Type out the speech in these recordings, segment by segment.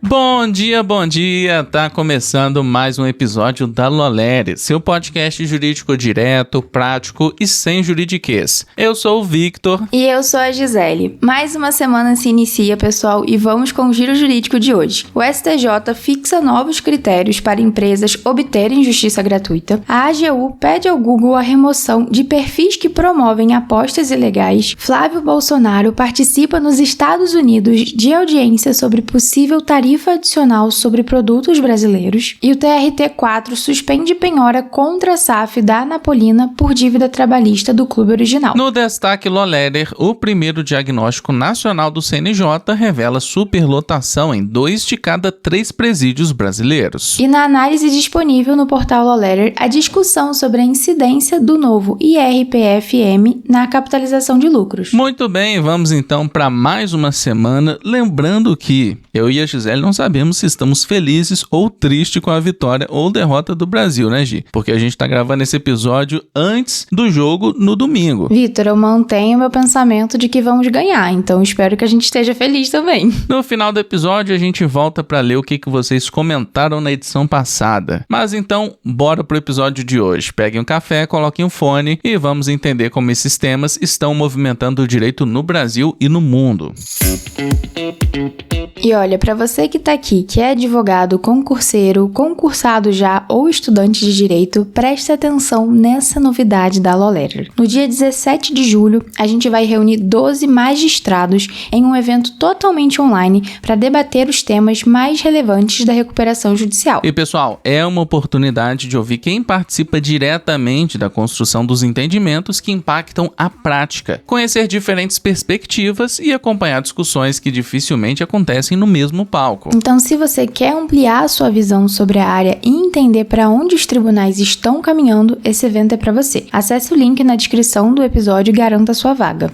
Bom dia, tá começando mais um episódio da Lolere, seu podcast jurídico direto, prático e sem juridiquês. Eu sou o Victor. E eu sou a Gisele. Mais uma semana se inicia, pessoal, e vamos com o giro jurídico de hoje. O STJ fixa novos critérios para empresas obterem justiça gratuita. A AGU pede ao Google a remoção de perfis que promovem apostas ilegais. Flávio Bolsonaro participa nos Estados Unidos de audiência sobre possível tarifa adicional sobre produtos brasileiros e o TRT4 suspende penhora contra a SAF da Anapolina por dívida trabalhista do clube original. No destaque Lolerer, o primeiro diagnóstico nacional do CNJ revela superlotação em 2 de cada 3 presídios brasileiros. E na análise disponível no portal Lolerer, a discussão sobre a incidência do novo IRPFM na capitalização de lucros. Muito bem, vamos então para mais uma semana, lembrando que eu e a Gisele não sabemos se estamos felizes ou tristes com a vitória ou derrota do Brasil, né, Gi? Porque a gente tá gravando esse episódio antes do jogo no domingo. Vitor, eu mantenho meu pensamento de que vamos ganhar, então espero que a gente esteja feliz também. No final do episódio a gente volta para ler o que vocês comentaram na edição passada. Mas então, bora pro episódio de hoje. Peguem um café, coloquem um fone e vamos entender como esses temas estão movimentando o direito no Brasil e no mundo. E olha, para você que tá aqui, que é advogado, concurseiro, concursado já ou estudante de direito, preste atenção nessa novidade da Lolerer. No dia 17 de julho, a gente vai reunir 12 magistrados em um evento totalmente online para debater os temas mais relevantes da recuperação judicial. E pessoal, é uma oportunidade de ouvir quem participa diretamente da construção dos entendimentos que impactam a prática, conhecer diferentes perspectivas e acompanhar discussões que dificilmente acontecem no mesmo palco. Então, se você quer ampliar a sua visão sobre a área e entender para onde os tribunais estão caminhando, esse evento é para você. Acesse o link na descrição do episódio e garanta a sua vaga.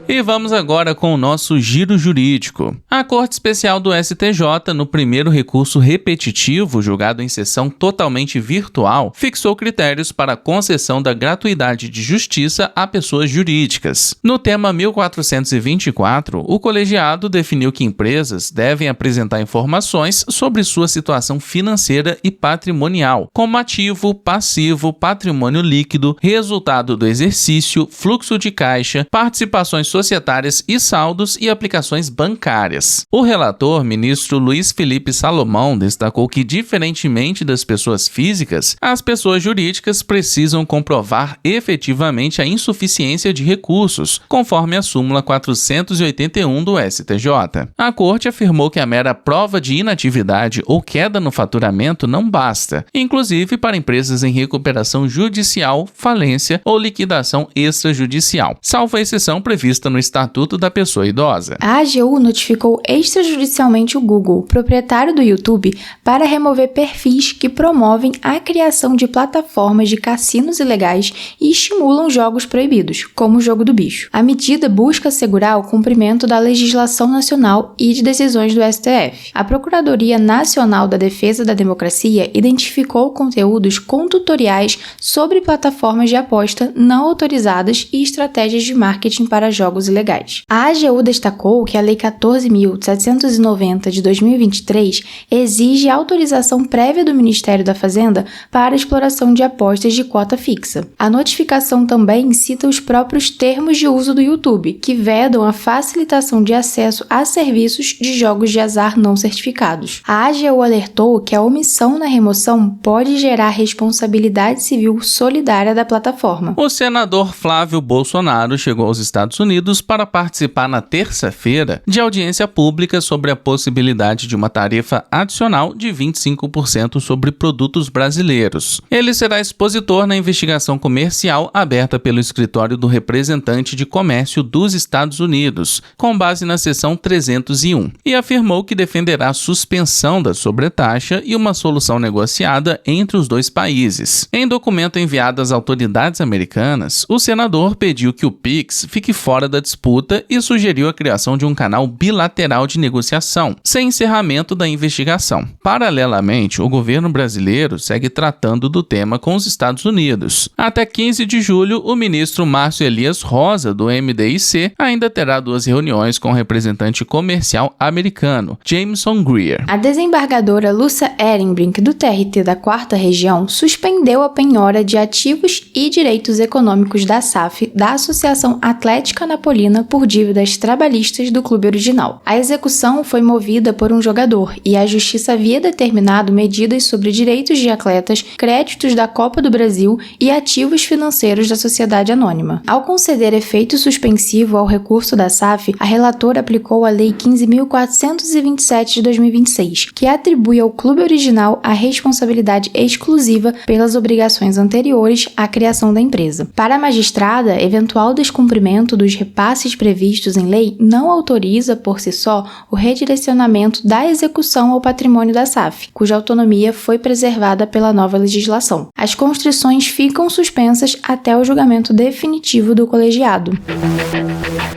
E vamos agora com o nosso giro jurídico. A Corte Especial do STJ, no primeiro recurso repetitivo, julgado em sessão totalmente virtual, fixou critérios para a concessão da gratuidade de justiça a pessoas jurídicas. No tema 1424, o colegiado definiu que empresas devem apresentar informações sobre sua situação financeira e patrimonial, como ativo, passivo, patrimônio líquido, resultado do exercício, fluxo de caixa, participações societárias e saldos e aplicações bancárias. O relator, ministro Luiz Felipe Salomão, destacou que, diferentemente das pessoas físicas, as pessoas jurídicas precisam comprovar efetivamente a insuficiência de recursos, conforme a súmula 481 do STJ. A Corte afirmou que a mera prova de inatividade ou queda no faturamento não basta, inclusive para empresas em recuperação judicial, falência ou liquidação extrajudicial, salvo a exceção prevista no Estatuto da Pessoa Idosa. A AGU notificou extrajudicialmente o Google, proprietário do YouTube, para remover perfis que promovem a criação de plataformas de cassinos ilegais e estimulam jogos proibidos, como o jogo do bicho. A medida busca assegurar o cumprimento da legislação nacional e de decisões do STF. A Procuradoria Nacional da Defesa da Democracia identificou conteúdos com tutoriais sobre plataformas de aposta não autorizadas e estratégias de marketing para jogos ilegais. A AGU destacou que a Lei 14.790 de 2023 exige autorização prévia do Ministério da Fazenda para a exploração de apostas de cota fixa. A notificação também cita os próprios termos de uso do YouTube, que vedam a facilitação de acesso a serviços de jogos de azar não certificados. A AGU alertou que a omissão na remoção pode gerar responsabilidade civil solidária da plataforma. O senador Flávio Bolsonaro chegou aos Estados Unidos para participar na terça-feira de audiência pública sobre a possibilidade de uma tarifa adicional de 25% sobre produtos brasileiros. Ele será expositor na investigação comercial aberta pelo Escritório do Representante de Comércio dos Estados Unidos, com base na seção 301, e afirmou que defenderá a suspensão da sobretaxa e uma solução negociada entre os dois países. Em documento enviado às autoridades americanas, o senador pediu que o PIX fique fora da disputa e sugeriu a criação de um canal bilateral de negociação, sem encerramento da investigação. Paralelamente, o governo brasileiro segue tratando do tema com os Estados Unidos. Até 15 de julho, o ministro Márcio Elias Rosa, do MDIC, ainda terá 2 reuniões com o representante comercial americano, Jameson Greer. A desembargadora Lúcia Ehrenbrink, do TRT da 4ª Região, suspendeu a penhora de ativos e direitos econômicos da SAF, da Associação Atlética Napolina, por dívidas trabalhistas do clube original. A execução foi movida por um jogador e a Justiça havia determinado medidas sobre direitos de atletas, créditos da Copa do Brasil e ativos financeiros da sociedade anônima. Ao conceder efeito suspensivo ao recurso da SAF, a relatora aplicou a Lei 15.427 de 2026, que atribui ao clube original a responsabilidade exclusiva pelas obrigações anteriores à criação da empresa. Para a magistrada, eventual descumprimento dos repasses previstos em lei não autoriza, por si só, o redirecionamento da execução ao patrimônio da SAF, cuja autonomia foi preservada pela nova legislação. As constrições ficam suspensas até o julgamento definitivo do colegiado.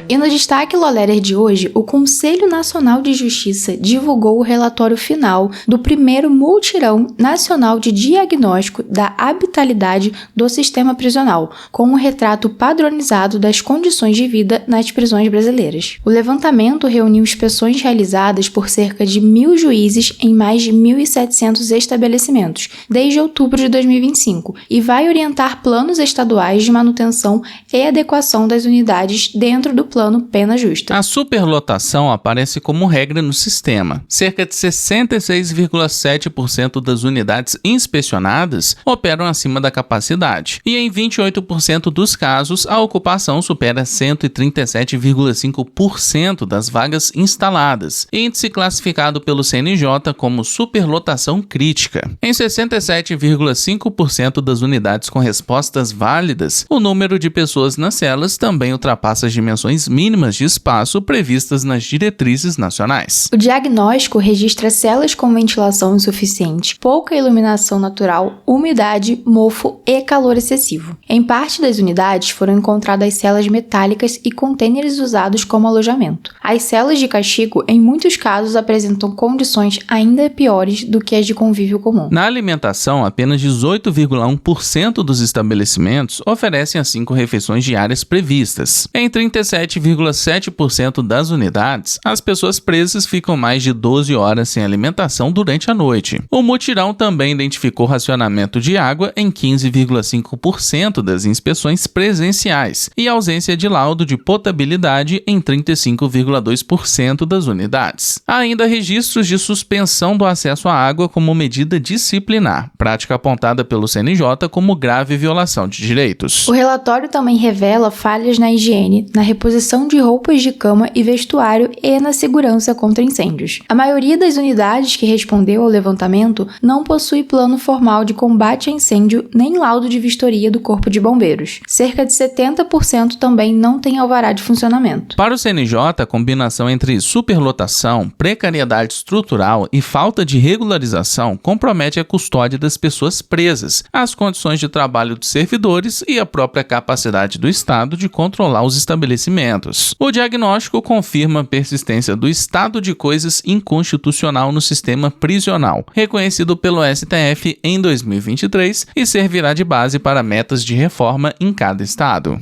E no Destaque Lawletter de hoje, o Conselho Nacional de Justiça divulgou o relatório final do primeiro mutirão nacional de diagnóstico da habitabilidade do sistema prisional, com um retrato padronizado das condições de vida nas prisões brasileiras. O levantamento reuniu inspeções realizadas por cerca de 1.000 juízes em mais de 1.700 estabelecimentos, desde outubro de 2025, e vai orientar planos estaduais de manutenção e adequação das unidades dentro do plano Pena Justa. A superlotação aparece como regra no sistema. Cerca de 66,7% das unidades inspecionadas operam acima da capacidade, e em 28% dos casos a ocupação supera 137,5% das vagas instaladas, índice classificado pelo CNJ como superlotação crítica. Em 67,5% das unidades com respostas válidas, o número de pessoas nas celas também ultrapassa as dimensões mínimas de espaço previstas nas diretrizes nacionais. O diagnóstico registra celas com ventilação insuficiente, pouca iluminação natural, umidade, mofo e calor excessivo. Em parte das unidades foram encontradas celas metálicas e contêineres usados como alojamento. As celas de castigo, em muitos casos, apresentam condições ainda piores do que as de convívio comum. Na alimentação, apenas 18,1% dos estabelecimentos oferecem as 5 refeições diárias previstas. Em 37,7% das unidades, as pessoas presas ficam mais de 12 horas sem alimentação durante a noite. O mutirão também identificou racionamento de água em 15,5% das inspeções presenciais e ausência de laudo de potabilidade em 35,2% das unidades. Há ainda registros de suspensão do acesso à água como medida disciplinar, prática apontada pelo CNJ como grave violação de direitos. O relatório também revela falhas na higiene, na reposição de roupas de cama e vestuário e na segurança contra incêndios. A maioria das unidades que respondeu ao levantamento não possui plano formal de combate a incêndio nem laudo de vistoria do Corpo de Bombeiros. Cerca de 70% também não tem alvará de funcionamento. Para o CNJ, a combinação entre superlotação, precariedade estrutural e falta de regularização compromete a custódia das pessoas presas, as condições de trabalho dos servidores e a própria capacidade do Estado de controlar os estabelecimentos. O diagnóstico confirma a persistência do estado de coisas inconstitucional no sistema prisional, reconhecido pelo STF em 2023, e servirá de base para metas de reforma em cada estado.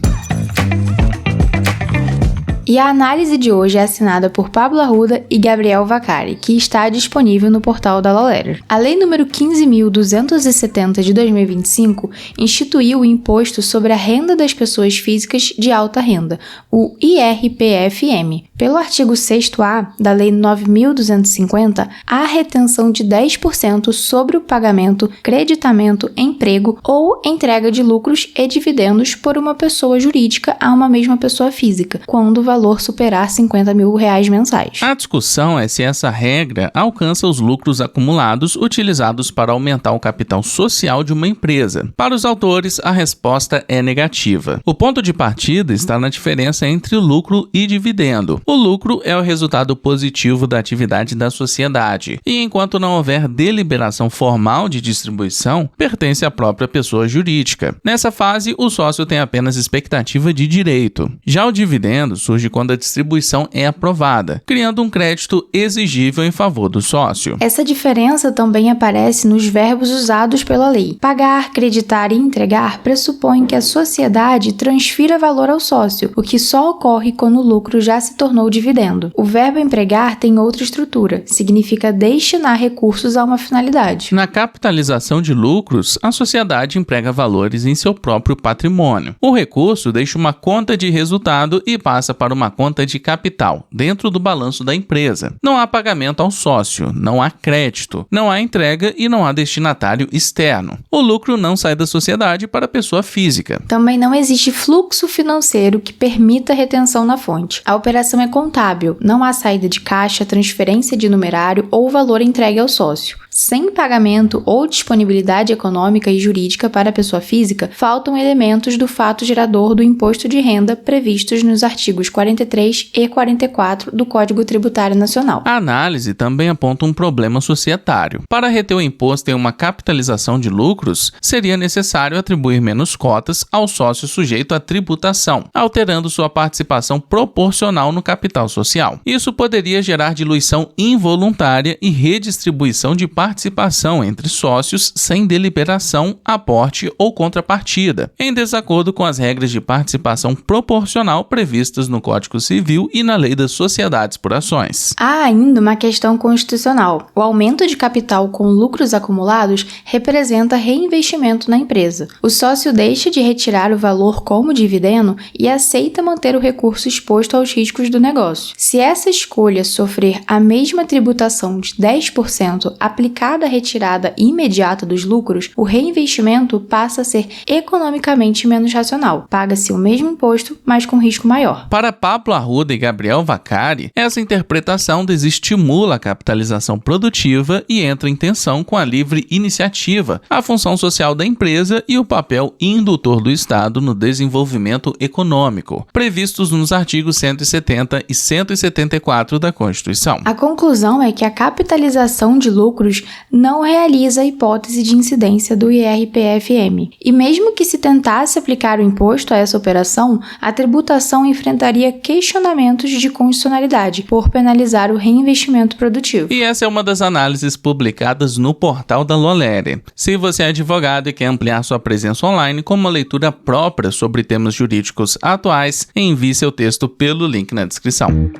E a análise de hoje é assinada por Pablo Arruda e Gabriel Vaccari, que está disponível no portal da Lawletter. A Lei nº 15.270 de 2025 instituiu o Imposto sobre a Renda das Pessoas Físicas de Alta Renda, o IRPFM. Pelo artigo 6º-A da Lei 9.250, há retenção de 10% sobre o pagamento, creditamento, emprego ou entrega de lucros e dividendos por uma pessoa jurídica a uma mesma pessoa física, quando o valor superar R$50 mil mensais. A discussão é se essa regra alcança os lucros acumulados utilizados para aumentar o capital social de uma empresa. Para os autores, a resposta é negativa. O ponto de partida está na diferença entre lucro e dividendo. O lucro é o resultado positivo da atividade da sociedade, e enquanto não houver deliberação formal de distribuição, pertence à própria pessoa jurídica. Nessa fase, o sócio tem apenas expectativa de direito. Já o dividendo surge quando a distribuição é aprovada, criando um crédito exigível em favor do sócio. Essa diferença também aparece nos verbos usados pela lei. Pagar, creditar e entregar pressupõem que a sociedade transfira valor ao sócio, o que só ocorre quando o lucro já se tornou dividendo. O verbo empregar tem outra estrutura, significa destinar recursos a uma finalidade. Na capitalização de lucros, a sociedade emprega valores em seu próprio patrimônio. O recurso deixa uma conta de resultado e passa para uma conta de capital, dentro do balanço da empresa. Não há pagamento ao sócio, não há crédito, não há entrega e não há destinatário externo. O lucro não sai da sociedade para a pessoa física. Também não existe fluxo financeiro que permita retenção na fonte. A operação é contábil, não há saída de caixa, transferência de numerário ou valor entregue ao sócio. Sem pagamento ou disponibilidade econômica e jurídica para a pessoa física, faltam elementos do fato gerador do imposto de renda previstos nos artigos 43 e 44 do Código Tributário Nacional. A análise também aponta um problema societário. Para reter o imposto em uma capitalização de lucros, seria necessário atribuir menos cotas ao sócio sujeito à tributação, alterando sua participação proporcional no capital social. Isso poderia gerar diluição involuntária e redistribuição de participação entre sócios sem deliberação, aporte ou contrapartida, em desacordo com as regras de participação proporcional previstas no Código Civil e na Lei das Sociedades por Ações. Há ainda uma questão constitucional. O aumento de capital com lucros acumulados representa reinvestimento na empresa. O sócio deixa de retirar o valor como dividendo e aceita manter o recurso exposto aos riscos do negócio. Se essa escolha sofrer a mesma tributação de 10% aplicada à retirada imediata dos lucros, o reinvestimento passa a ser economicamente menos racional. Paga-se o mesmo imposto, mas com risco maior. Para Pablo Arruda e Gabriel Vaccari, essa interpretação desestimula a capitalização produtiva e entra em tensão com a livre iniciativa, a função social da empresa e o papel indutor do Estado no desenvolvimento econômico, previstos nos artigos 170 e 174 da Constituição. A conclusão é que a capitalização de lucros não realiza a hipótese de incidência do IRPF-M. E mesmo que se tentasse aplicar o imposto a essa operação, a tributação enfrentaria questionamentos de constitucionalidade por penalizar o reinvestimento produtivo. E essa é uma das análises publicadas no portal da Loléria. Se você é advogado e quer ampliar sua presença online com uma leitura própria sobre temas jurídicos atuais, envie seu texto pelo link na descrição.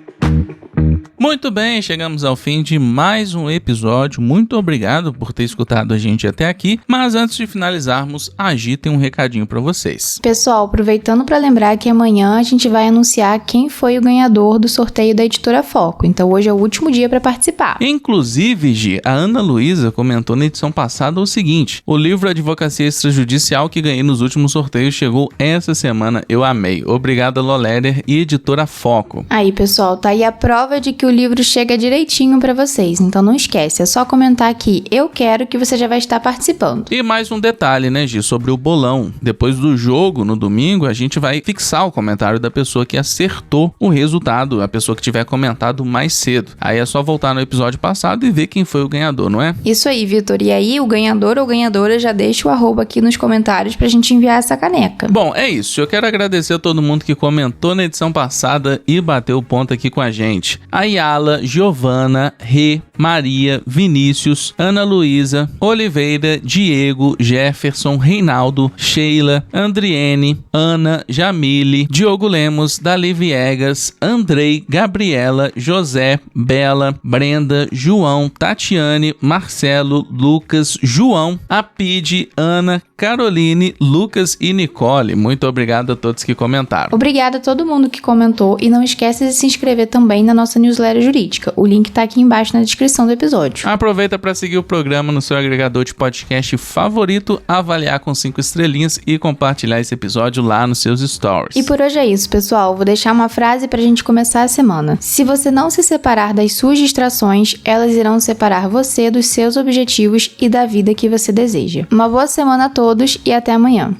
Muito bem, chegamos ao fim de mais um episódio. Muito obrigado por ter escutado a gente até aqui. Mas antes de finalizarmos, a Gi tem um recadinho para vocês. Pessoal, aproveitando para lembrar que amanhã a gente vai anunciar quem foi o ganhador do sorteio da Editora Foco. Então hoje é o último dia para participar. Inclusive, Gi, a Ana Luísa comentou na edição passada o seguinte: o livro Advocacia Extrajudicial que ganhei nos últimos sorteios chegou essa semana. Eu amei. Obrigado, Loléria e Editora Foco. Aí, pessoal, tá aí a prova de que o livro chega direitinho para vocês, então não esquece, é só comentar aqui, eu quero, que você já vai estar participando. E mais um detalhe, né, Gi, sobre o bolão. Depois do jogo, no domingo, a gente vai fixar o comentário da pessoa que acertou o resultado, a pessoa que tiver comentado mais cedo. Aí é só voltar no episódio passado e ver quem foi o ganhador, não é? Isso aí, Vitor. E aí, o ganhador ou ganhadora já deixa o arroba aqui nos comentários pra gente enviar essa caneca. Bom, é isso. Eu quero agradecer a todo mundo que comentou na edição passada e bateu o ponto aqui com a gente. A Yala, Giovana, Rê, Maria, Vinícius, Ana Luísa, Oliveira, Diego, Jefferson, Reinaldo, Sheila, Andriene, Ana, Jamile, Diogo Lemos, Dali Viegas, Andrei, Gabriela, José, Bela, Brenda, João, Tatiane, Marcelo, Lucas, João, Apide, Ana, Caroline, Lucas e Nicole. Muito obrigado a todos que comentaram. Obrigada a todo mundo que comentou e não esquece de se inscrever também na nossa nossa newsletter jurídica. O link tá aqui embaixo na descrição do episódio. Aproveita para seguir o programa no seu agregador de podcast favorito, avaliar com 5 estrelinhas e compartilhar esse episódio lá nos seus stories. E por hoje é isso, pessoal. Vou deixar uma frase pra gente começar a semana. Se você não se separar das suas distrações, elas irão separar você dos seus objetivos e da vida que você deseja. Uma boa semana a todos e até amanhã.